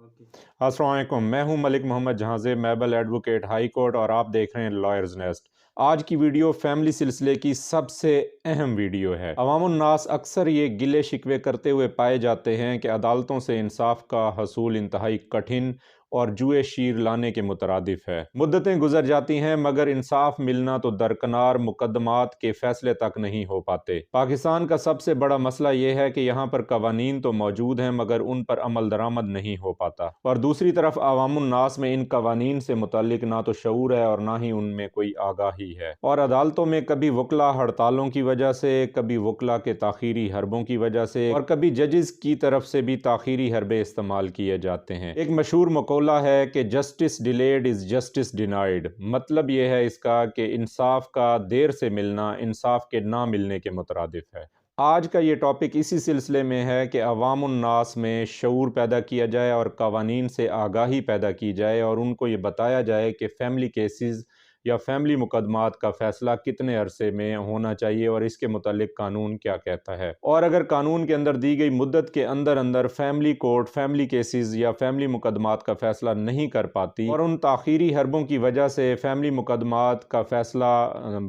अस्सलाम वालेकुम, मैं हूं मलिक मोहम्मद जहाज़े मैबल एडवोकेट हाई कोर्ट और आप देख रहे हैं लॉयर्स नेस्ट। आज की वीडियो फैमिली सिलसिले की सबसे अहम वीडियो है। अवामुन नास अक्सर ये गिले शिकवे करते हुए पाए जाते हैं कि अदालतों से इंसाफ का हसूल इंतहाई कठिन और जुए शीर लाने के मुतरादिफ है। मुद्दतें गुजर जाती हैं मगर इंसाफ मिलना तो दरकनार, मुकदमात के फैसले तक नहीं हो पाते। पाकिस्तान का सबसे बड़ा मसला ये है कि यहाँ पर कवानीन तो मौजूद हैं मगर उन पर अमल दरामद नहीं हो पाता, और दूसरी तरफ अवामुन नास में इन कवानीन से मुतालिक ना तो शऊर है और ना ही उनमें कोई आगाही है। और अदालतों में कभी वकला हड़तालों की वजह से, कभी वकला के ताखीरी हरबों की वजह से और कभी जजेस की तरफ से भी ताखीरी हरबे इस्तेमाल किए जाते हैं। एक मशहूर मकौला है कि justice delayed is justice denied. मतलब यह है इसका कि इंसाफ का देर से मिलना इंसाफ के ना मिलने के मुतरादिफ है। आज का ये टॉपिक इसी सिलसिले में है कि अवामुन नास में शऊर पैदा किया जाए और कवानीन से आगाही पैदा की जाए और उनको ये बताया जाए कि फ़ैमिली केसेस या फ़ैमिली मुकदमात का फ़ैसला कितने अरसे में होना चाहिए और इसके मुतालिक कानून क्या कहता है। और अगर कानून के अंदर दी गई मुद्दत के अंदर अंदर फ़ैमिली कोर्ट फ़ैमिली केसेस या फ़ैमिली मुकदमात का फ़ैसला नहीं कर पाती और उन ताख़ीरी हरबों की वजह से फ़ैमिली मुकदमात का फ़ैसला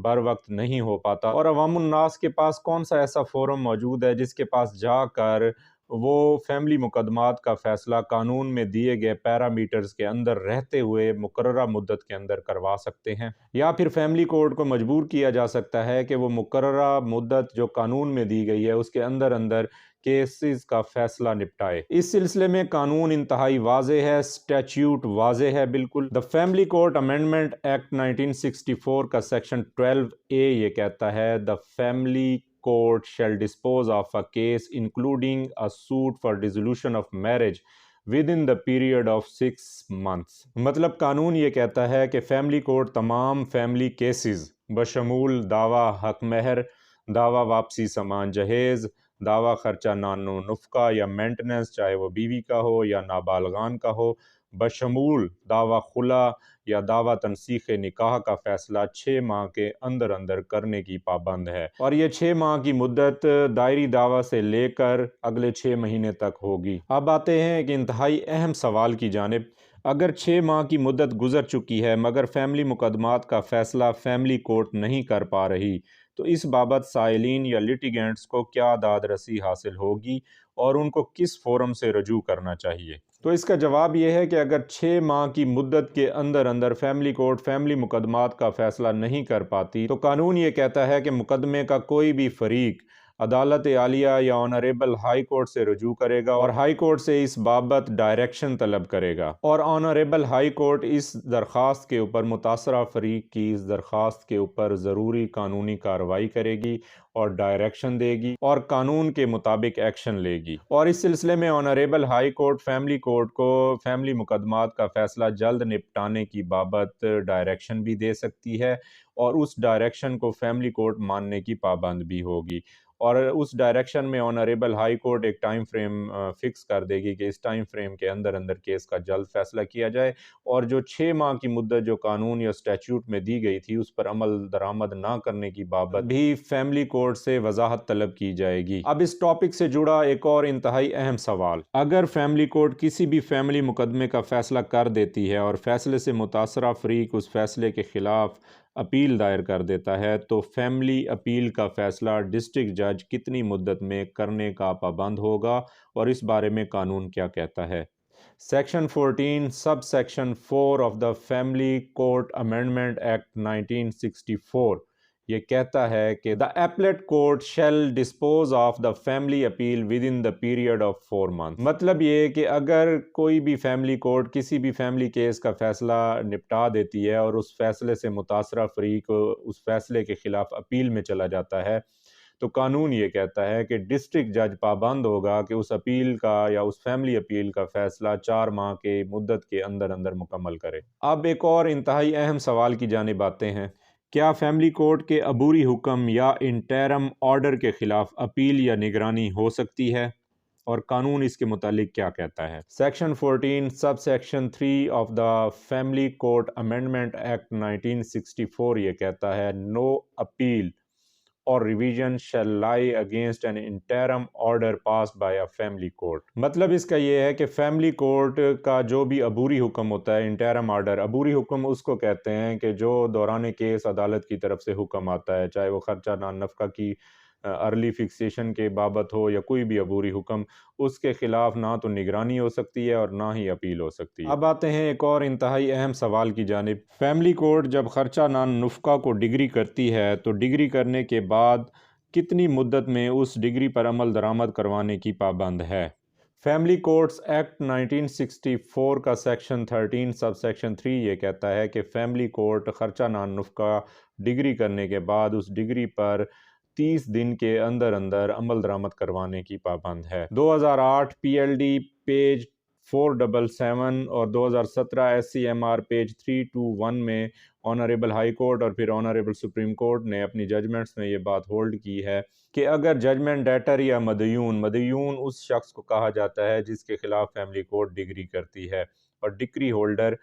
बर वक्त नहीं हो पाता, और अवामुन नास के पास कौन सा ऐसा फोरम मौजूद है जिसके पास जाकर वो फैमिली मुकदमात का फ़ैसला कानून में दिए गए पैरामीटर्स के अंदर रहते हुए मुकर्ररा मुद्दत के अंदर करवा सकते हैं। या फिर फैमिली कोर्ट को मजबूर किया जा सकता है कि वो मुकर्ररा मुद्दत जो कानून में दी गई है उसके अंदर अंदर केसेस का फैसला निपटाए। इस सिलसिले में कानून इंतहाई वाज़े है, स्टैच्यूट वाज़े है बिल्कुल। The family court amendment act 1964 का सेक्शन 12A ये कहता है, the family court shall dispose of a case including a suit for dissolution of marriage within the period of 6 months। मतलब कानून ये कहता है कि फैमिली कोर्ट तमाम फैमिली केसेस बशमूल दावा हक महर, दावा वापसी सामान जहेज़, दावा खर्चा नानो नुफ़्का या मेंटेनेंस, चाहे वो बीवी का हो या नाबालगान का हो, बशमूल दावा खुला या दावा तनसीख निकाह का फ़ैसला 6 माह के अंदर अंदर करने की पाबंद है। और ये 6 माह की मुद्दत दायरी दावा से लेकर अगले 6 महीने तक होगी। अब आते हैं एक इंतहाई अहम सवाल की जानिब। अगर 6 माह की मुद्दत गुजर चुकी है मगर फैमिली मुकदमात का फ़ैसला फैमिली कोर्ट नहीं कर पा रही, तो इस बाबत साइलिन या लिटिगेंट्स को क्या दाद रसी हासिल होगी और उनको किस फोरम से रजू करना चाहिए। तो इसका जवाब यह है कि अगर 6 माह की मुद्दत के अंदर अंदर फैमिली कोर्ट फैमिली मुकदमात का फ़ैसला नहीं कर पाती तो कानून ये कहता है कि मुकदमे का कोई भी फरीक अदालत आलिया या ऑनरेबल हाई कोर्ट से रजू करेगा और हाई कोर्ट से इस बाबत डायरेक्शन तलब करेगा, और ऑनरेबल हाई कोर्ट इस दरख्वास्त के ऊपर मुतासरा फरीक की इस दरख्वास्त के ऊपर ज़रूरी कानूनी कार्रवाई करेगी और डायरेक्शन देगी और कानून के मुताबिक एक्शन लेगी। और इस सिलसिले में honourable high court family court को फैमिली मुकदमात का फ़ैसला जल्द निपटाने की बाबत डायरेक्शन भी दे सकती है और उस डायरेक्शन को फैमिली कोर्ट मानने की पाबंद भी होगी। और उस डायरेक्शन में ऑनरेबल हाई कोर्ट एक टाइम फ्रेम फिक्स कर देगी कि इस टाइम फ्रेम के अंदर अंदर केस का जल्द फैसला किया जाए, और जो 6 माह की मुद्दत जो कानून या स्टैच्यूट में दी गई थी उस पर अमल दरामद ना करने की बाबत भी फैमिली कोर्ट से वजाहत तलब की जाएगी। अब इस टॉपिक से जुड़ा एक और इंतहाई अहम सवाल, अगर फैमिली कोर्ट किसी भी फैमिली मुकदमे का फैसला कर देती है और फैसले से मुतासरा फरीक उस फैसले के खिलाफ अपील दायर कर देता है, तो फैमिली अपील का फ़ैसला डिस्ट्रिक्ट जज कितनी मुद्दत में करने का पाबंद होगा और इस बारे में कानून क्या कहता है। Section 14 sub section 4 of the family court amendment act 1964 ये कहता है कि the appellate court shall dispose of the family appeal within the period of 4 month. मतलब ये कि अगर कोई भी फैमिली कोर्ट किसी भी फैमिली केस का फैसला निपटा देती है और उस फैसले से मुतासरा फरीक उस फैसले के खिलाफ अपील में चला जाता है, तो कानून ये कहता है कि डिस्ट्रिक्ट जज पाबंद होगा कि उस अपील का या उस फैमिली अपील का फैसला 4 माह के मुद्दत के अंदर अंदर मुकम्मल करे। अब एक और इंतहाई अहम सवाल की जानिब आते हैं, क्या फैमिली कोर्ट के अबूरी हुक्म या इंटरम ऑर्डर के खिलाफ अपील या निगरानी हो सकती है और कानून इसके मुतालिक क्या कहता है। Section 14 sub section 3 of the family court amendment act 1964 ये कहता है, no appeal or revision shall lie against an interim order passed by a family court. مطلب اس کا یہ ہے کہ فیملی کورٹ کا جو بھی عبوری حکم ہوتا ہے، انٹرم آرڈر، عبوری حکم اس کو کہتے ہیں کہ جو دوران کیس عدالت کی طرف سے حکم آتا ہے، چاہے وہ خرچہ نان نفقہ کی ارلی فکسیشن کے بابت ہو یا کوئی بھی عبوری حکم، اس کے خلاف نہ تو نگرانی ہو سکتی ہے اور نہ ہی اپیل ہو سکتی ہے۔ اب آتے ہیں ایک اور انتہائی اہم سوال کی جانب۔ فیملی کورٹ جب خرچہ نان نفقہ کو ڈگری کرتی ہے تو ڈگری کرنے کے بعد کتنی مدت میں اس ڈگری پر عمل درآمد کروانے کی پابند ہے؟ فیملی کورٹس ایکٹ 1964 کا سیکشن 13 سب سیکشن 3 یہ کہتا ہے کہ فیملی کورٹ خرچہ نان نفقہ ڈگری کرنے کے بعد اس ڈگری پر 30 دن کے اندر اندر عمل درآمد کروانے کی پابند ہے۔ 2008 پی ایل ڈی پیج 477 اور 2017 S C M R page 321 میں آنریبل ہائی کورٹ اور پھر آنریبل سپریم کورٹ نے اپنی ججمنٹس میں یہ بات ہولڈ کی ہے کہ اگر ججمنٹ ڈیٹر یا مدیون اس شخص کو کہا جاتا ہے جس کے خلاف فیملی کورٹ ڈگری کرتی ہے، اور ڈگری ہولڈر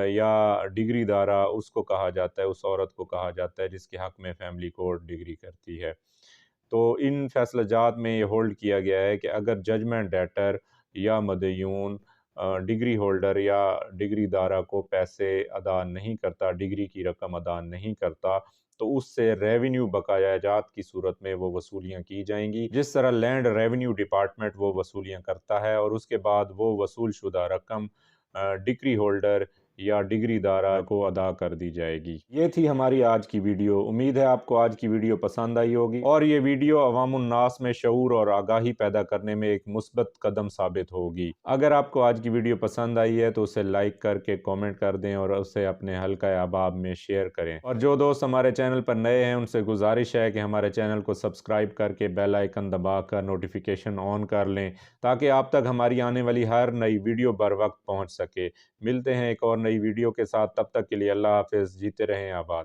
یا ڈگری دارہ اس کو کہا جاتا ہے، اس عورت کو کہا جاتا ہے جس کے حق میں فیملی کورٹ ڈگری کرتی ہے۔ تو ان فیصلہ جات میں یہ ہولڈ کیا گیا ہے کہ اگر ججمنٹ ڈیٹر یا مدیون ڈگری ہولڈر یا ڈگری دارہ کو پیسے ادا نہیں کرتا، ڈگری کی رقم ادا نہیں کرتا، تو اس سے ریونیو بقایا جات کی صورت میں وہ وصولیاں کی جائیں گی، جس طرح لینڈ ریونیو ڈپارٹمنٹ وہ وصولیاں کرتا ہے، اور اس کے بعد وہ وصول شدہ رقم ڈگری ہولڈر یا ڈگری دارہ کو ادا کر دی جائے گی۔ یہ تھی ہماری آج کی ویڈیو۔ امید ہے آپ کو آج کی ویڈیو پسند آئی ہوگی اور یہ ویڈیو عوام الناس میں شعور اور آگاہی پیدا کرنے میں ایک مثبت قدم ثابت ہوگی۔ اگر آپ کو آج کی ویڈیو پسند آئی ہے تو اسے لائک کر کے کامنٹ کر دیں اور اسے اپنے حلقہ احباب میں شیئر کریں، اور جو دوست ہمارے چینل پر نئے ہیں ان سے گزارش ہے کہ ہمارے چینل کو سبسکرائب کر کے بیل آئیکن دبا کر نوٹیفیکیشن آن کر لیں تاکہ آپ تک ہماری آنے والی ہر نئی ویڈیو بر وقت پہنچ سکے۔ ملتے ہیں ایک اور نئی ویڈیو کے ساتھ، تب تک کے لیے اللہ حافظ، جیتے رہیں آباد۔